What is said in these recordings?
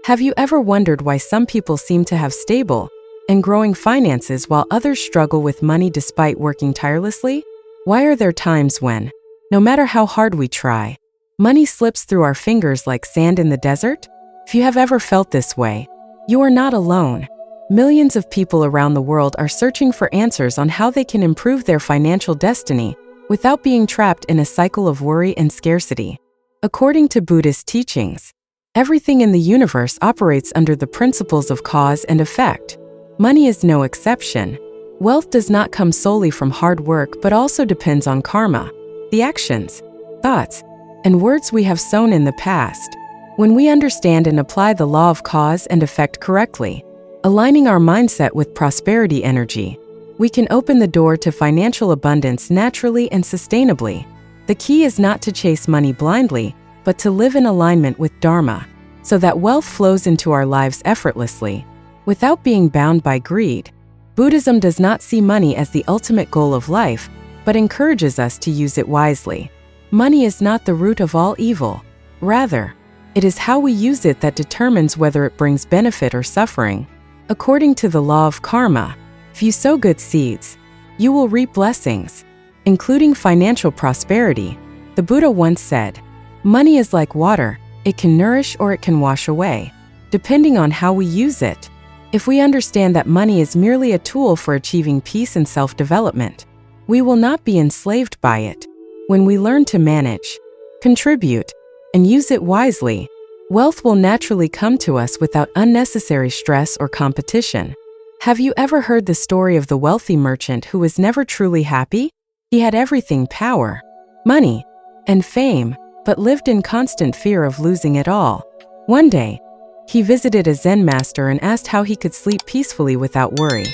Have you ever wondered why some people seem to have stable and growing finances while others struggle with money despite working tirelessly? Why are there times when, no matter how hard we try, money slips through our fingers like sand in the desert? If you have ever felt this way, you are not alone. Millions of people around the world are searching for answers on how they can improve their financial destiny without being trapped in a cycle of worry and scarcity. According to Buddhist teachings, everything in the universe operates under the principles of cause and effect. Money is no exception. Wealth does not come solely from hard work but also depends on karma, the actions, thoughts, and words we have sown in the past. When we understand and apply the law of cause and effect correctly, aligning our mindset with prosperity energy, we can open the door to financial abundance naturally and sustainably. The key is not to chase money blindly, but to live in alignment with Dharma, so that wealth flows into our lives effortlessly, without being bound by greed. Buddhism does not see money as the ultimate goal of life, but encourages us to use it wisely. Money is not the root of all evil. Rather, it is how we use it that determines whether it brings benefit or suffering. According to the law of karma, if you sow good seeds, you will reap blessings, including financial prosperity. The Buddha once said, "Money is like water, it can nourish or it can wash away, depending on how we use it." If we understand that money is merely a tool for achieving peace and self-development, we will not be enslaved by it. When we learn to manage, contribute, and use it wisely, wealth will naturally come to us without unnecessary stress or competition. Have you ever heard the story of the wealthy merchant who was never truly happy? He had everything: power, money, and fame, but lived in constant fear of losing it all. One day, he visited a Zen master and asked how he could sleep peacefully without worry.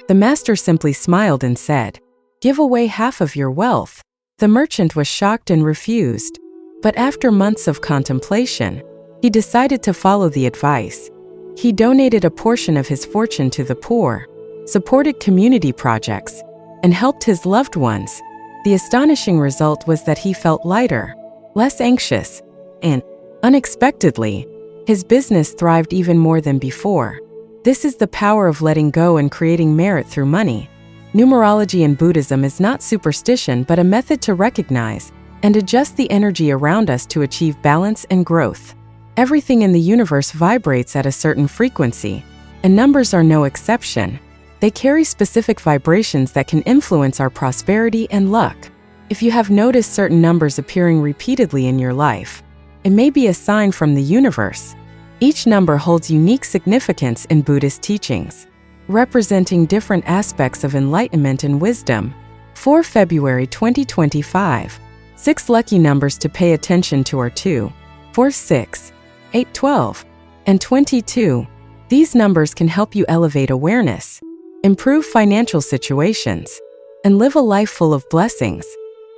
The master simply smiled and said, "Give away half of your wealth." The merchant was shocked and refused. But after months of contemplation, he decided to follow the advice. He donated a portion of his fortune to the poor, supported community projects, and helped his loved ones. The astonishing result was that he felt lighter, less anxious, and, unexpectedly, his business thrived even more than before. This is the power of letting go and creating merit through money. Numerology in Buddhism is not superstition but a method to recognize and adjust the energy around us to achieve balance and growth. Everything in the universe vibrates at a certain frequency, and numbers are no exception. They carry specific vibrations that can influence our prosperity and luck. If you have noticed certain numbers appearing repeatedly in your life, it may be a sign from the universe. Each number holds unique significance in Buddhist teachings, representing different aspects of enlightenment and wisdom. For February 2025, 6 lucky numbers to pay attention to are 2, 4, 6, 8, 12, and 22. These numbers can help you elevate awareness, improve financial situations, and live a life full of blessings.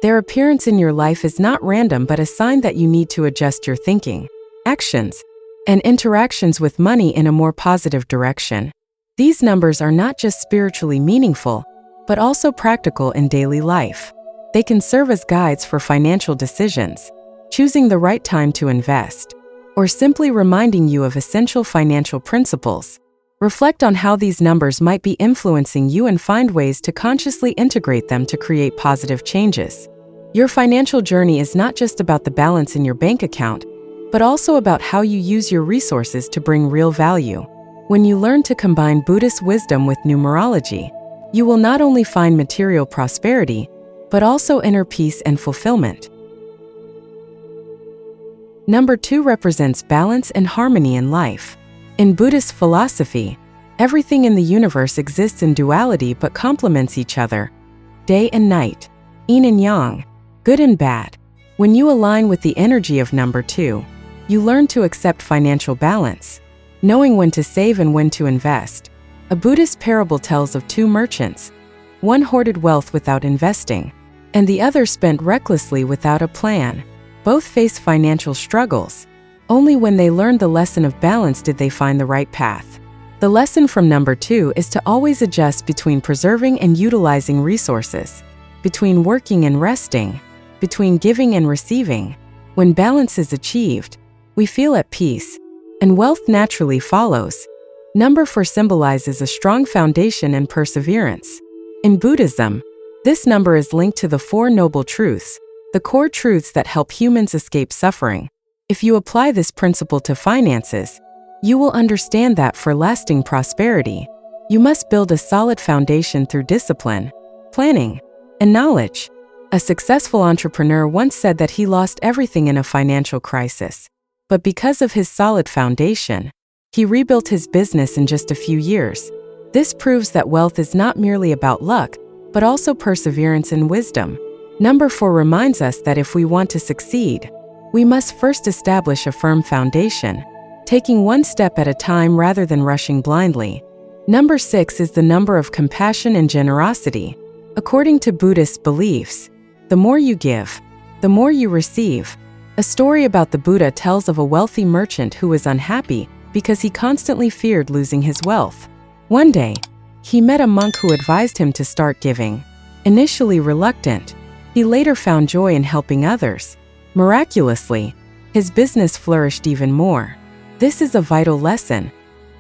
Their appearance in your life is not random but a sign that you need to adjust your thinking, actions, and interactions with money in a more positive direction. These numbers are not just spiritually meaningful, but also practical in daily life. They can serve as guides for financial decisions, choosing the right time to invest, or simply reminding you of essential financial principles. Reflect on how these numbers might be influencing you and find ways to consciously integrate them to create positive changes. Your financial journey is not just about the balance in your bank account, but also about how you use your resources to bring real value. When you learn to combine Buddhist wisdom with numerology, you will not only find material prosperity, but also inner peace and fulfillment. Number 2 represents balance and harmony in life. In Buddhist philosophy, everything in the universe exists in duality but complements each other. Day and night, yin and yang, good and bad. When you align with the energy of number 2, you learn to accept financial balance, knowing when to save and when to invest. A Buddhist parable tells of 2 merchants. One hoarded wealth without investing, and the other spent recklessly without a plan. Both faced financial struggles. Only when they learned the lesson of balance did they find the right path. The lesson from number 2 is to always adjust between preserving and utilizing resources, between working and resting, between giving and receiving. When balance is achieved, we feel at peace, and wealth naturally follows. Number 4 symbolizes a strong foundation and perseverance. In Buddhism, this number is linked to the Four Noble Truths, the core truths that help humans escape suffering. If you apply this principle to finances, you will understand that for lasting prosperity, you must build a solid foundation through discipline, planning, and knowledge. A successful entrepreneur once said that he lost everything in a financial crisis, but because of his solid foundation, he rebuilt his business in just a few years. This proves that wealth is not merely about luck, but also perseverance and wisdom. Number 4 reminds us that if we want to succeed, we must first establish a firm foundation, taking one step at a time rather than rushing blindly. Number 6 is the number of compassion and generosity. According to Buddhist beliefs, the more you give, the more you receive. A story about the Buddha tells of a wealthy merchant who was unhappy because he constantly feared losing his wealth. One day, he met a monk who advised him to start giving. Initially reluctant, he later found joy in helping others. Miraculously, his business flourished even more. This is a vital lesson.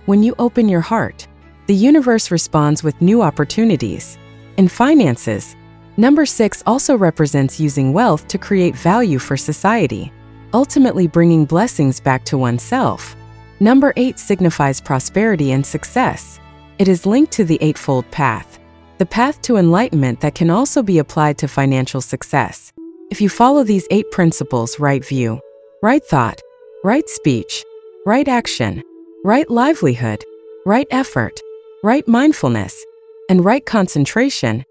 When you open your heart, the universe responds with new opportunities. In finances, number 6 also represents using wealth to create value for society, ultimately bringing blessings back to oneself. Number 8 signifies prosperity and success. It is linked to the Eightfold Path, the path to enlightenment that can also be applied to financial success. If you follow these 8 principles: right view, right thought, right speech, right action, right livelihood, right effort, right mindfulness, and right concentration,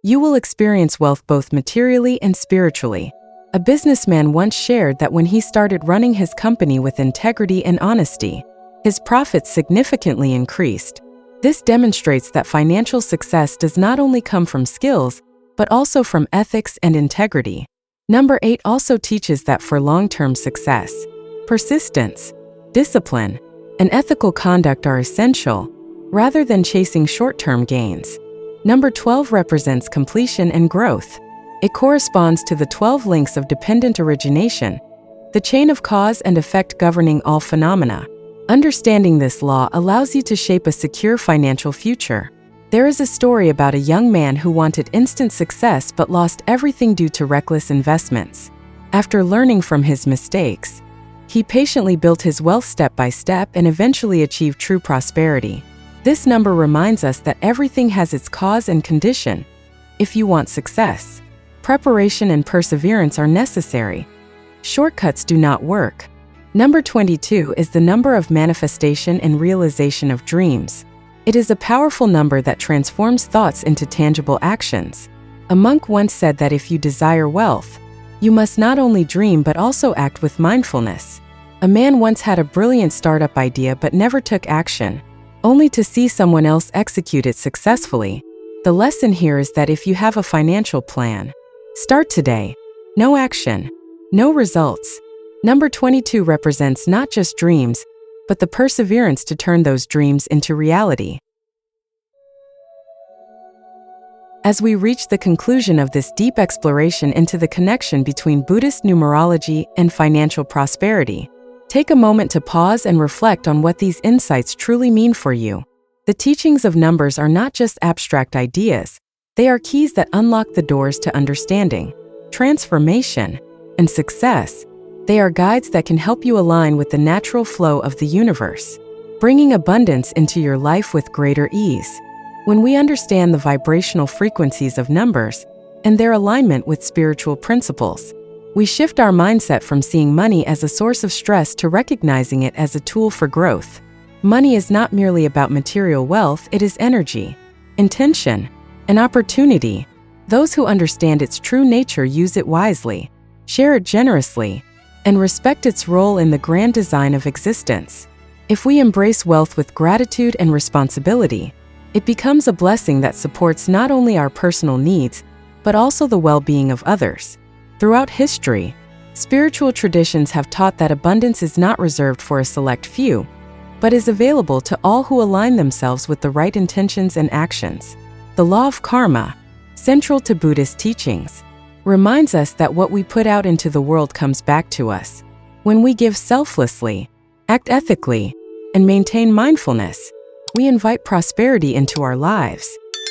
you will experience wealth both materially and spiritually. A businessman once shared that when he started running his company with integrity and honesty, his profits significantly increased. This demonstrates that financial success does not only come from skills, but also from ethics and integrity. Number 8 also teaches that for long-term success, persistence, discipline, and ethical conduct are essential, rather than chasing short-term gains. Number 12 represents completion and growth. It corresponds to the 12 links of dependent origination, the chain of cause and effect governing all phenomena. Understanding this law allows you to shape a secure financial future. There is a story about a young man who wanted instant success but lost everything due to reckless investments. After learning from his mistakes, he patiently built his wealth step by step and eventually achieved true prosperity. This number reminds us that everything has its cause and condition. If you want success, preparation and perseverance are necessary. Shortcuts do not work. Number 22 is the number of manifestation and realization of dreams. It is a powerful number that transforms thoughts into tangible actions. A monk once said that if you desire wealth, you must not only dream but also act with mindfulness. A man once had a brilliant startup idea but never took action, only to see someone else execute it successfully. The lesson here is that if you have a financial plan, start today. No action, no results. Number 22 represents not just dreams, but the perseverance to turn those dreams into reality. As we reach the conclusion of this deep exploration into the connection between Buddhist numerology and financial prosperity, take a moment to pause and reflect on what these insights truly mean for you. The teachings of numbers are not just abstract ideas, they are keys that unlock the doors to understanding, transformation, and success. They are guides that can help you align with the natural flow of the universe, bringing abundance into your life with greater ease. When we understand the vibrational frequencies of numbers and their alignment with spiritual principles, we shift our mindset from seeing money as a source of stress to recognizing it as a tool for growth. Money is not merely about material wealth, it is energy, intention, and opportunity. Those who understand its true nature use it wisely, share it generously, and respect its role in the grand design of existence. If we embrace wealth with gratitude and responsibility, it becomes a blessing that supports not only our personal needs, but also the well-being of others. Throughout history, spiritual traditions have taught that abundance is not reserved for a select few, but is available to all who align themselves with the right intentions and actions. The law of karma, central to Buddhist teachings, reminds us that what we put out into the world comes back to us. When we give selflessly, act ethically, and maintain mindfulness, we invite prosperity into our lives.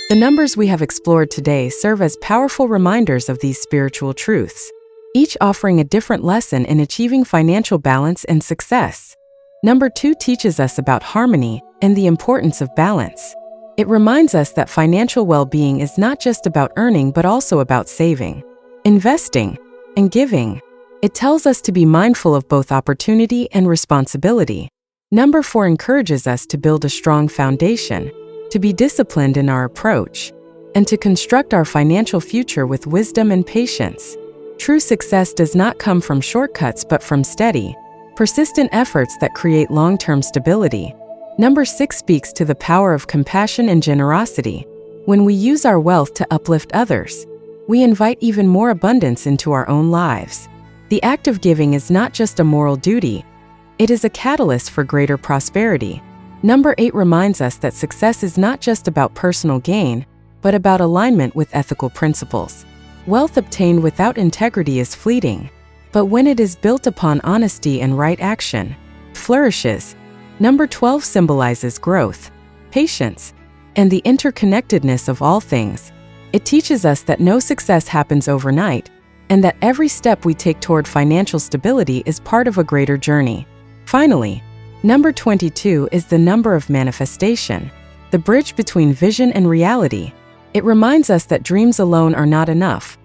The numbers we have explored today serve as powerful reminders of these spiritual truths, each offering a different lesson in achieving financial balance and success. Number 2 teaches us about harmony and the importance of balance. It reminds us that financial well-being is not just about earning but also about saving, investing, and giving. It tells us to be mindful of both opportunity and responsibility. Number 4 encourages us to build a strong foundation, to be disciplined in our approach, and to construct our financial future with wisdom and patience. True success does not come from shortcuts but from steady, persistent efforts that create long-term stability. Number 6 speaks to the power of compassion and generosity. When we use our wealth to uplift others, we invite even more abundance into our own lives. The act of giving is not just a moral duty, it is a catalyst for greater prosperity. Number 8 reminds us that success is not just about personal gain, but about alignment with ethical principles. Wealth obtained without integrity is fleeting, but when it is built upon honesty and right action, it flourishes. Number 12 symbolizes growth, patience, and the interconnectedness of all things. It teaches us that no success happens overnight, and that every step we take toward financial stability is part of a greater journey. Finally, number 22 is the number of manifestation, the bridge between vision and reality. It reminds us that dreams alone are not enough.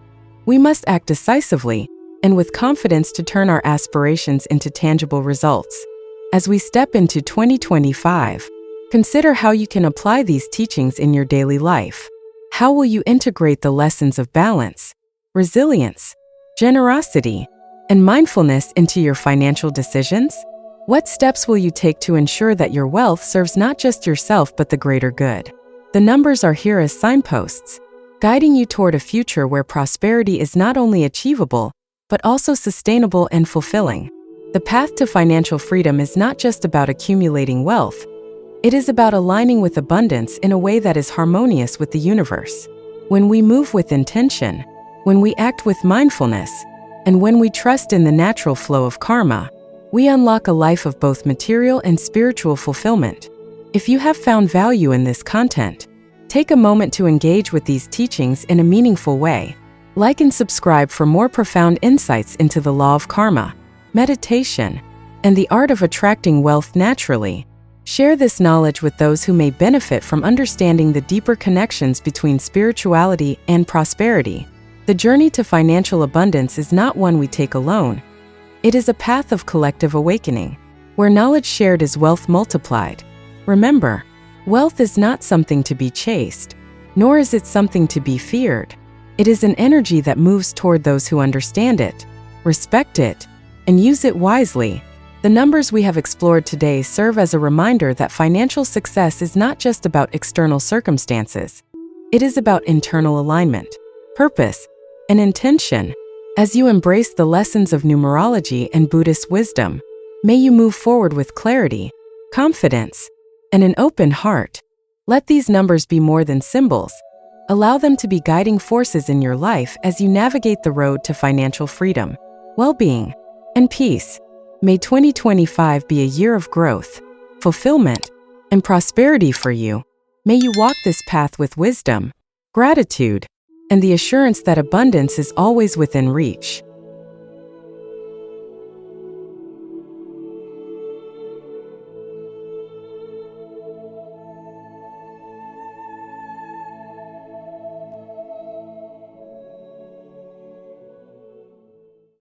We must act decisively and with confidence to turn our aspirations into tangible results. As we step into 2025, consider how you can apply these teachings in your daily life. How will you integrate the lessons of balance, resilience, generosity, and mindfulness into your financial decisions? What steps will you take to ensure that your wealth serves not just yourself but the greater good? The numbers are here as signposts, guiding you toward a future where prosperity is not only achievable, but also sustainable and fulfilling. The path to financial freedom is not just about accumulating wealth. It is about aligning with abundance in a way that is harmonious with the universe. When we move with intention, when we act with mindfulness, and when we trust in the natural flow of karma, we unlock a life of both material and spiritual fulfillment. If you have found value in this content, take a moment to engage with these teachings in a meaningful way. Like and subscribe for more profound insights into the law of karma, meditation, and the art of attracting wealth naturally. Share this knowledge with those who may benefit from understanding the deeper connections between spirituality and prosperity. The journey to financial abundance is not one we take alone. It is a path of collective awakening, where knowledge shared is wealth multiplied. Remember, wealth is not something to be chased, nor is it something to be feared. It is an energy that moves toward those who understand it, respect it, and use it wisely. The numbers we have explored today serve as a reminder that financial success is not just about external circumstances. It is about internal alignment, purpose, and intention. As you embrace the lessons of numerology and Buddhist wisdom, may you move forward with clarity, confidence, and an open heart. Let these numbers be more than symbols. Allow them to be guiding forces in your life as you navigate the road to financial freedom, well-being, and peace. May 2025 be a year of growth, fulfillment, and prosperity for you. May you walk this path with wisdom, gratitude, and the assurance that abundance is always within reach.